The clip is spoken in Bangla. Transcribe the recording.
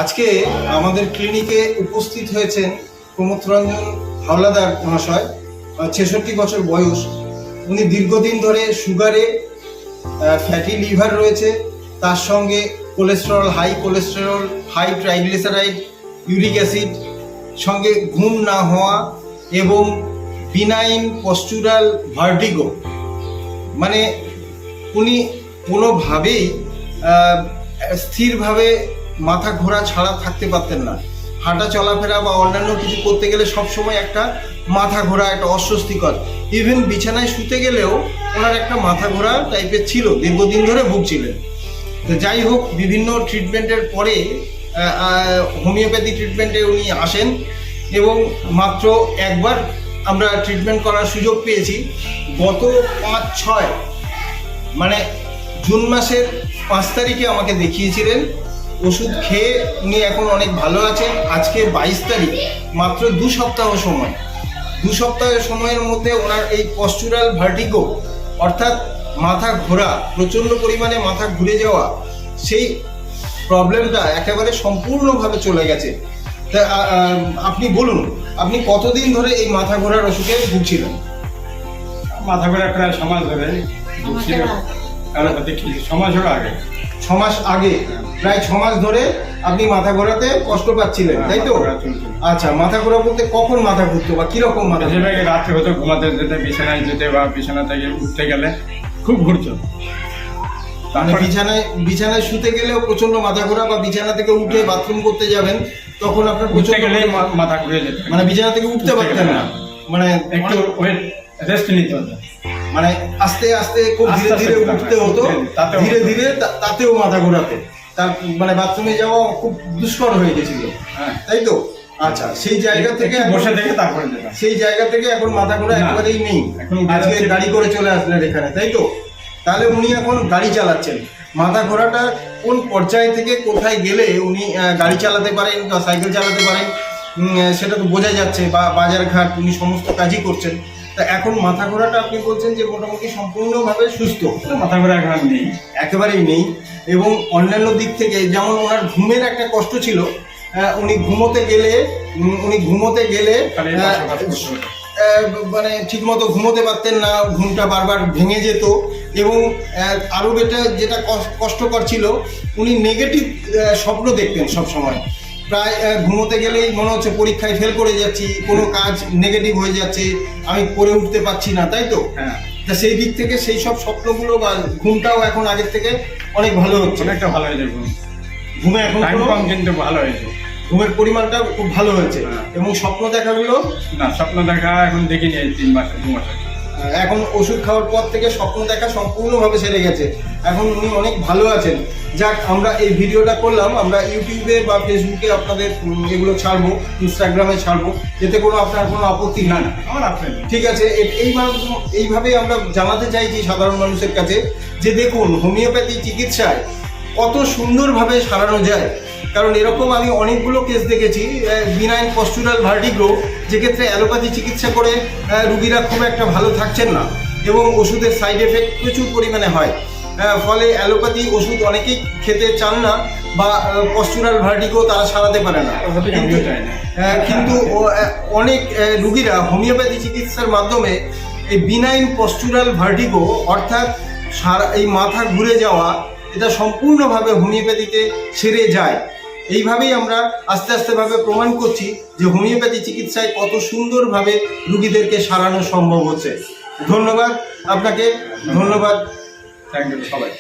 আজকে আমাদের ক্লিনিকে উপস্থিত হয়েছেন প্রমথ রঞ্জন হাওলাদার মহাশয়। ৬৬ বছর বয়স। উনি দীর্ঘদিন ধরে সুগারে, ফ্যাটি লিভার রয়েছে, তার সঙ্গে cholesterol, high triglyceride, uric acid, সঙ্গে ঘুম না হওয়া এবং বিনাইন পস্চুরাল ভার্টিগো। মানে উনি কোনোভাবেই স্থিরভাবে মাথা ঘোরা ছাড়া থাকতে পারতেন না। হাঁটা চলাফেরা বা অন্যান্য কিছু করতে গেলে সবসময় একটা মাথা ঘোরা, একটা অস্বস্তিকর। ইভেন বিছানায় শুতে গেলেও ওনার একটা মাথা ঘোরা টাইপের ছিল, দীর্ঘদিন ধরে ভুগছিলেন। তো যাই হোক, বিভিন্ন ট্রিটমেন্টের পরে হোমিওপ্যাথি ট্রিটমেন্টে উনি আসেন এবং মাত্র একবার আমরা ট্রিটমেন্ট করার সুযোগ পেয়েছি। গত 5-6 মানে জুন মাসের 5 তারিখে আমাকে দেখিয়েছিলেন। ওষুধ খেয়ে উনি এখন অনেক ভালো আছেন। আজকে 22 তারিখ, মাত্র 2 সপ্তাহ সময়। 2 সপ্তাহের সময়ের মধ্যে ওনার এই পস্চুরাল ভার্টিগো অর্থাৎ মাথা ঘোরা, প্রচণ্ড পরিমাণে মাথা ঘুরে যাওয়া, সেই প্রবলেমটা একেবারে সম্পূর্ণভাবে চলে গেছে। তা আপনি বলুন, আপনি কতদিন ধরে এই মাথা ঘোরার অসুখে ভুগছিলেন? মাথা ঘোরা প্রায় 6 মাস ধরে ভুগছিল। আগে 6 মাস আগে, প্রায় 6 মাস ধরে আপনি মাথা ঘোরাতে কষ্ট পাচ্ছিলেন, তাই তো? আচ্ছা, মাথা ঘোরা বলতে কখন মাথা ঘুরতো বা কিরকম মাথা? রাত্রে হতো, ঘুমাতে যেতে, বিছানায় যেতে বা বিছানা থেকে উঠতে গেলে খুব ঘুরতো। মানে বিছানায় শুতে গেলেও প্রচন্ড মাথা ঘোরা, বা বিছানা থেকে উঠে বাথরুম করতে যাবেন তখন আপনার উঠতে গেলে মাথা ঘুরে যেত, মানে বিছানা থেকে উঠতে পারতেন না, মানে একটু রেস্ট নিতে হতো। মানে আস্তে আস্তে খুব ধীরে ধীরে উঠতে হতো, ধীরে ধীরে তাতেও মাথা ঘোরাতে, তার মানে বাথরুমে যাওয়া খুব দুষ্কর হয়ে গেছিল, তাই তো? আচ্ছা, সেই জায়গা থেকে বসে থেকে তারপরে সেই জায়গা থেকে এখন মাথা ঘোরা একেবারেই নেই। আজকে গাড়ি করে চলে আসলেন এখানে, তাই তো? তাহলে উনি এখন গাড়ি চালাচ্ছেন। মাথা ঘোরাটা কোন পর্যায় থেকে কোথায় গেলে উনি গাড়ি চালাতে পারেন বা সাইকেল চালাতে পারেন সেটা তো বোঝা যাচ্ছে, বা বাজারঘাট উনি সমস্ত কাজই করছেন। তা এখন মাথা ঘোরাটা আপনি বলছেন যে মোটামুটি সম্পূর্ণভাবে সুস্থ, মাথা ঘোরা এখন নেই, একেবারেই নেই। এবং অন্যান্য দিক থেকে যেমন ওনার ঘুমের একটা কষ্ট ছিল, উনি ঘুমোতে গেলে মানে ঠিকমতো ঘুমোতে পারতেন না, ঘুমটা বারবার ভেঙে যেত। এবং আরও যেটা কষ্টকর ছিল, উনি নেগেটিভ স্বপ্ন দেখতেন সব সময়। প্রায় ঘুমোতে গেলেই মনে হচ্ছে পরীক্ষায় ফেল করে যাচ্ছি, কোনো কাজ নেগেটিভ হয়ে যাচ্ছে, আমি করে উঠতে পারছি না, তাই তো? তা সেই দিক থেকে সেই সব স্বপ্নগুলো বা ঘুমটাও এখন আগের থেকে অনেক ভালো হচ্ছে, অনেকটা ভালো হয়েছে। ঘুমে এখন কম কিন্তু ভালো হয়েছে, ঘুমের পরিমাণটা খুব ভালো হয়েছে। এবং স্বপ্ন দেখাগুলো না, স্বপ্ন দেখা এখন দেখিনি 3 মাস 2 মাস। এখন ওষুধ খাওয়ার পর থেকে স্বপ্ন দেখা সম্পূর্ণভাবে সেরে গেছে, এখন উনি অনেক ভালো আছেন। যাক, আমরা এই ভিডিওটা করলাম, আমরা ইউটিউবে বা ফেসবুকে আপনাদের এগুলো ছাড়বো, ইনস্টাগ্রামে ছাড়বো, এতে কোনো আপনার কোনো আপত্তি না? আমার আপত্তি, ঠিক আছে। এইভাবেই আমরা জানাতে চাইছি সাধারণ মানুষের কাছে যে দেখুন, হোমিওপ্যাথি চিকিৎসায় কত সুন্দরভাবে সারানো যায়। কারণ এরকম আমি অনেকগুলো কেস দেখেছি, বিনাইন পস্চুরাল ভার্টিগো, যেক্ষেত্রে অ্যালোপ্যাথি চিকিৎসা করে রুগীরা খুব একটা ভালো থাকছেন না এবং ওষুধের সাইড এফেক্ট প্রচুর পরিমাণে হয়। ফলে অ্যালোপ্যাথি ওষুধ অনেকেই খেতে চান না, বা পস্চুরাল ভার্টিগো তারা সারাতে পারে না। কিন্তু অনেক রুগীরা হোমিওপ্যাথি চিকিৎসার মাধ্যমে এই বিনাইন পস্চুরাল ভার্টিগো অর্থাৎ এই মাথা ঘুরে যাওয়া, এটা সম্পূর্ণভাবে হোমিওপ্যাথিতে সেরে যায়। এইভাবেই আমরা আস্তে আস্তেভাবে প্রমাণ করছি যে হোমিওপ্যাথি চিকিৎসায় কত সুন্দরভাবে রুগীদেরকে সারানো সম্ভব হচ্ছে। ধন্যবাদ আপনাকে, ধন্যবাদ। থ্যাংক ইউ সবাই।